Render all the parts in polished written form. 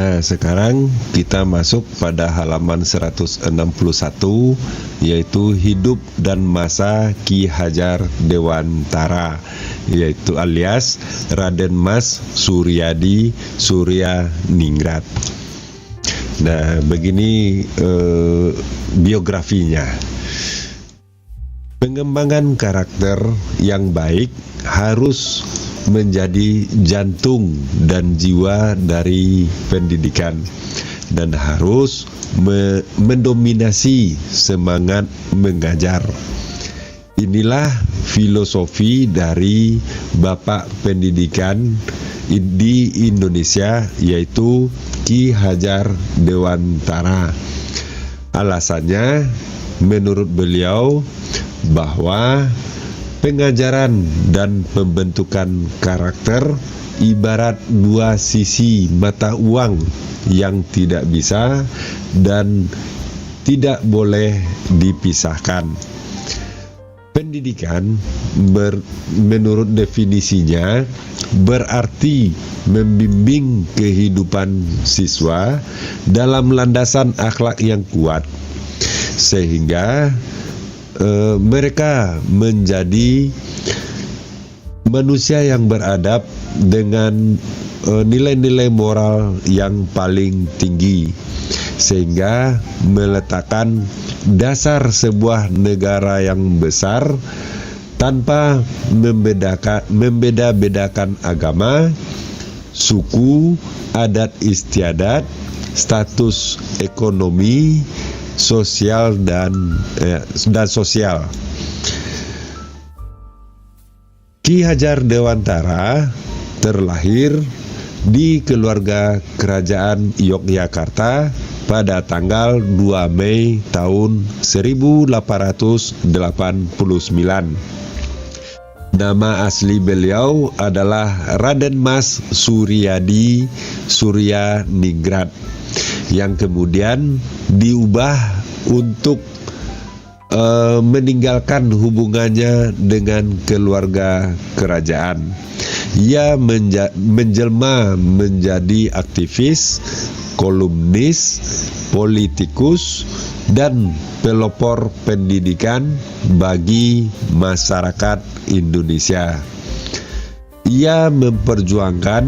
Nah, sekarang kita masuk pada halaman 161, yaitu hidup dan masa Ki Hajar Dewantara, yaitu alias Raden Mas Suryadi Suryaningrat. Nah, begini biografinya. Pengembangan karakter yang baik harus menjadi jantung dan jiwa dari pendidikan dan harus mendominasi semangat mengajar. Inilah filosofi dari Bapak Pendidikan di Indonesia, yaitu Ki Hajar Dewantara. Alasannya, menurut beliau, bahwa pengajaran dan pembentukan karakter ibarat dua sisi mata uang yang tidak bisa dan tidak boleh dipisahkan. Pendidikan menurut definisinya berarti membimbing kehidupan siswa dalam landasan akhlak yang kuat, sehingga mereka menjadi manusia yang beradab dengan nilai-nilai moral yang paling tinggi, sehingga meletakkan dasar sebuah negara yang besar tanpa membeda-bedakan agama, suku, adat istiadat, status ekonomi, sosial dan sosial. Ki Hajar Dewantara terlahir di keluarga kerajaan Yogyakarta pada tanggal 2 Mei tahun 1889. Nama asli beliau adalah Raden Mas Suryadi Suryaningrat, yang kemudian diubah untuk meninggalkan hubungannya dengan keluarga kerajaan. Ia menjelma menjadi aktivis, kolumnis, politikus, dan pelopor pendidikan bagi masyarakat Indonesia. Ia memperjuangkan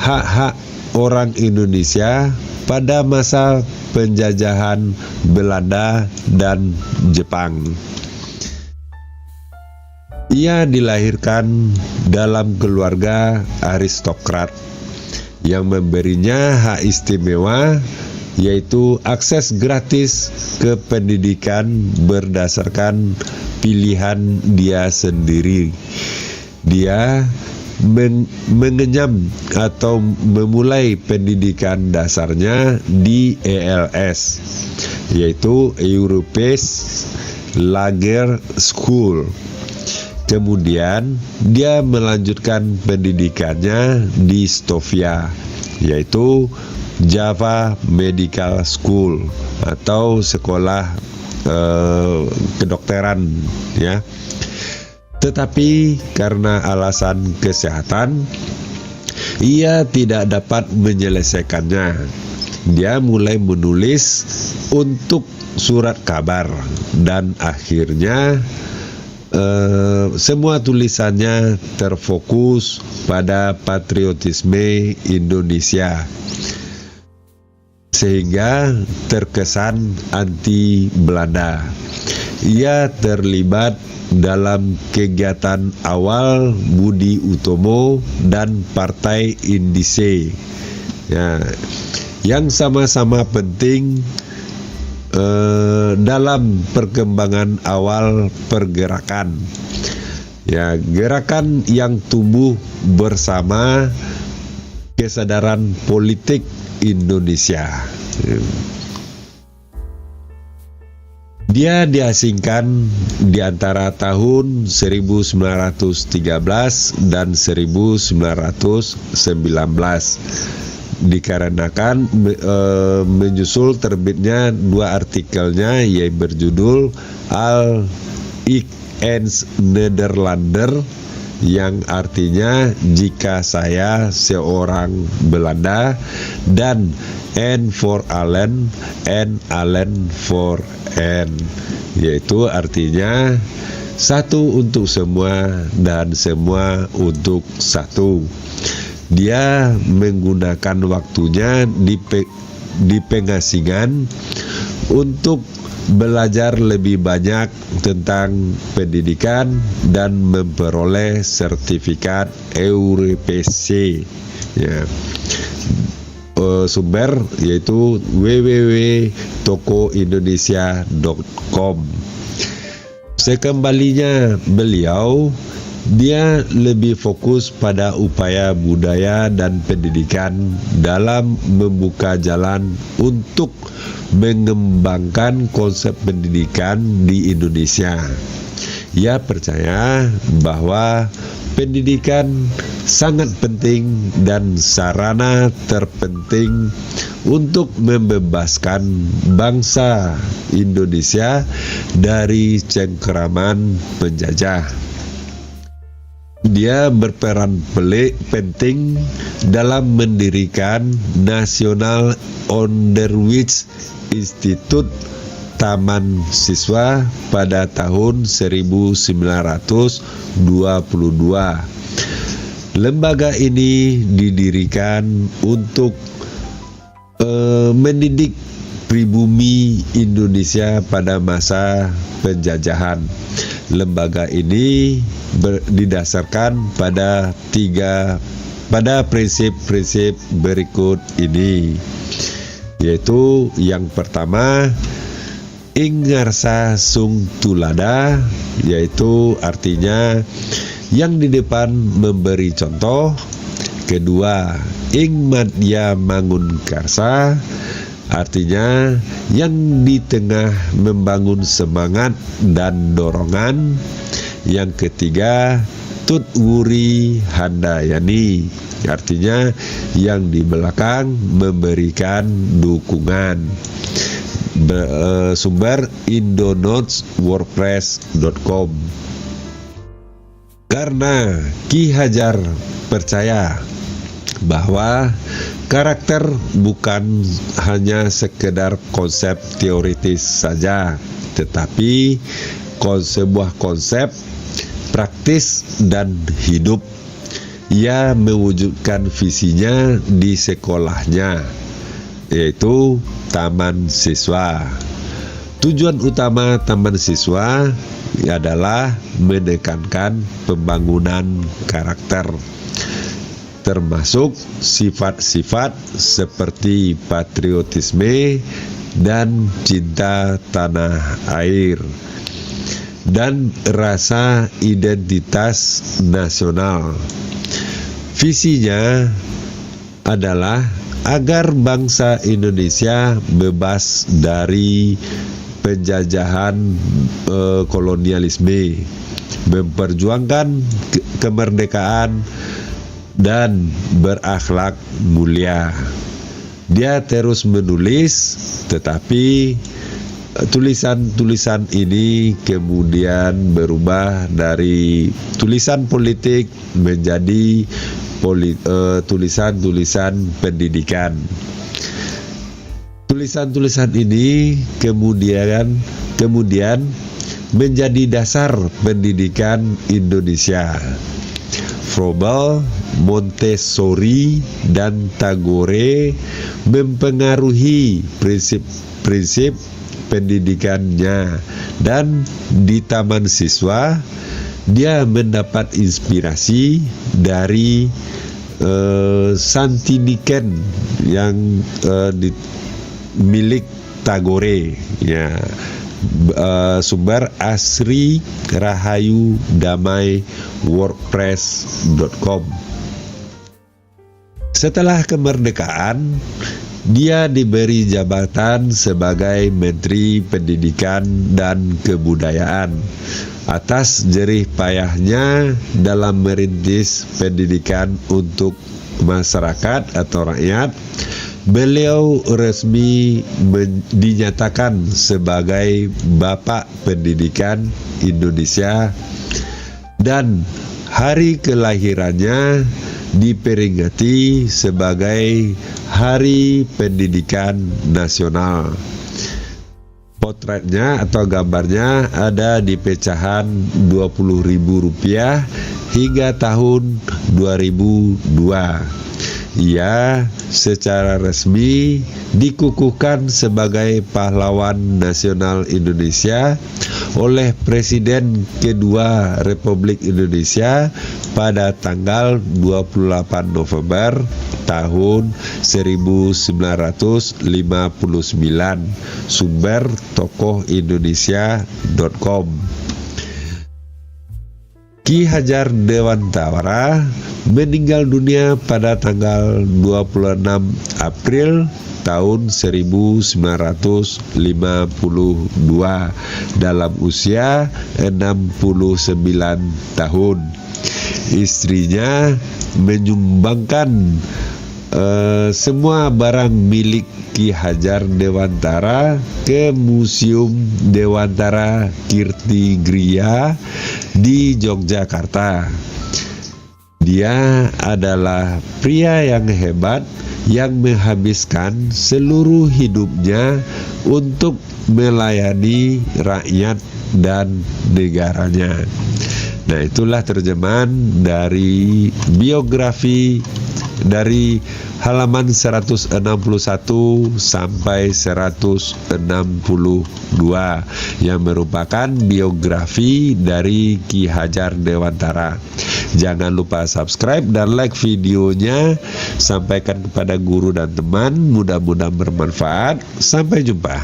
hak-hak orang Indonesia pada masa penjajahan Belanda dan Jepang. Ia dilahirkan dalam keluarga aristokrat yang memberinya hak istimewa, yaitu akses gratis ke pendidikan berdasarkan pilihan dia sendiri. Dia mengenyam atau memulai pendidikan dasarnya di ELS, yaitu Europees Lager School. Kemudian dia melanjutkan pendidikannya di Sofia, yaitu Java Medical School atau sekolah kedokteran, ya. Tetapi karena alasan kesehatan, ia tidak dapat menyelesaikannya. Dia mulai menulis untuk surat kabar dan akhirnya semua tulisannya terfokus pada patriotisme Indonesia, sehingga terkesan anti Belanda. Ia terlibat dalam kegiatan awal Budi Utomo dan Partai Indise, ya, yang sama-sama penting dalam perkembangan awal pergerakan, ya, gerakan yang tumbuh bersama kesadaran politik Indonesia. Dia diasingkan di antara tahun 1913 dan 1919 dikarenakan menyusul terbitnya dua artikelnya, yaitu berjudul Al Ik Ens Nederlander yang artinya jika saya seorang Belanda, dan N for Allen, and Allen for N, yaitu artinya satu untuk semua dan semua untuk satu. Dia menggunakan waktunya di pengasingan untuk belajar lebih banyak tentang pendidikan dan memperoleh sertifikat EURPC. Ya. Sumber yaitu www.tokoindonesia.com. Sekembalinya beliau, dia lebih fokus pada upaya budaya dan pendidikan dalam membuka jalan untuk mengembangkan konsep pendidikan di Indonesia. Ia percaya bahwa pendidikan sangat penting dan sarana terpenting untuk membebaskan bangsa Indonesia dari cengkeraman penjajah. Dia berperan penting dalam mendirikan National Onderwijs Institute Taman Siswa pada tahun 1922. Lembaga ini didirikan untuk mendidik pribumi Indonesia pada masa penjajahan. Lembaga ini didasarkan pada prinsip-prinsip berikut ini, yaitu yang pertama, ing ngarsa sung tulada, yaitu artinya yang di depan memberi contoh. Kedua, ing madya mangun karsa, artinya yang di tengah membangun semangat dan dorongan. Yang ketiga, tut wuri handayani, artinya yang di belakang memberikan dukungan. Sumber indonotes.wordpress.com. Karena Ki Hajar percaya bahwa karakter bukan hanya sekedar konsep teoritis saja, tetapi sebuah konsep praktis dan hidup. Ia mewujudkan visinya di sekolahnya, yaitu Taman Siswa. Tujuan utama Taman Siswa adalah menekankan pembangunan karakter, termasuk sifat-sifat seperti patriotisme dan cinta tanah air, dan rasa identitas nasional. Visinya adalah agar bangsa Indonesia bebas dari penjajahan kolonialisme, memperjuangkan kemerdekaan dan berakhlak mulia. Dia terus menulis, tetapi tulisan-tulisan ini kemudian berubah dari tulisan politik menjadi tulisan-tulisan pendidikan. Tulisan-tulisan ini kemudian menjadi dasar pendidikan Indonesia. Froebel, Montessori, dan Tagore mempengaruhi prinsip-prinsip pendidikannya, dan di Taman Siswa dia mendapat inspirasi dari Santiniken yang milik Tagore. Ya. Sumber Asri Rahayu Damai wordpress.com. Setelah kemerdekaan, dia diberi jabatan sebagai Menteri Pendidikan dan Kebudayaan. Atas jerih payahnya dalam merintis pendidikan untuk masyarakat atau rakyat, beliau resmi dinyatakan sebagai Bapak Pendidikan Indonesia, dan hari kelahirannya diperingati sebagai Hari Pendidikan Nasional. Potretnya atau gambarnya ada di pecahan Rp20.000 hingga tahun 2002. Ia secara resmi dikukuhkan sebagai pahlawan nasional Indonesia oleh Presiden kedua Republik Indonesia pada tanggal 28 November tahun 1959. Sumber tokohindonesia.com. Ki Hajar Dewantara meninggal dunia pada tanggal 26 April tahun 1952 dalam usia 69 tahun. Istrinya menyumbangkan semua barang milik Ki Hajar Dewantara ke Museum Dewantara Kirti Griya di Yogyakarta. Dia adalah pria yang hebat yang menghabiskan seluruh hidupnya untuk melayani rakyat dan negaranya. Nah, itulah terjemahan dari biografi dari halaman 161 sampai 162 yang merupakan biografi dari Ki Hajar Dewantara. Jangan lupa subscribe dan like videonya. Sampaikan kepada guru dan teman, mudah-mudahan bermanfaat. Sampai jumpa.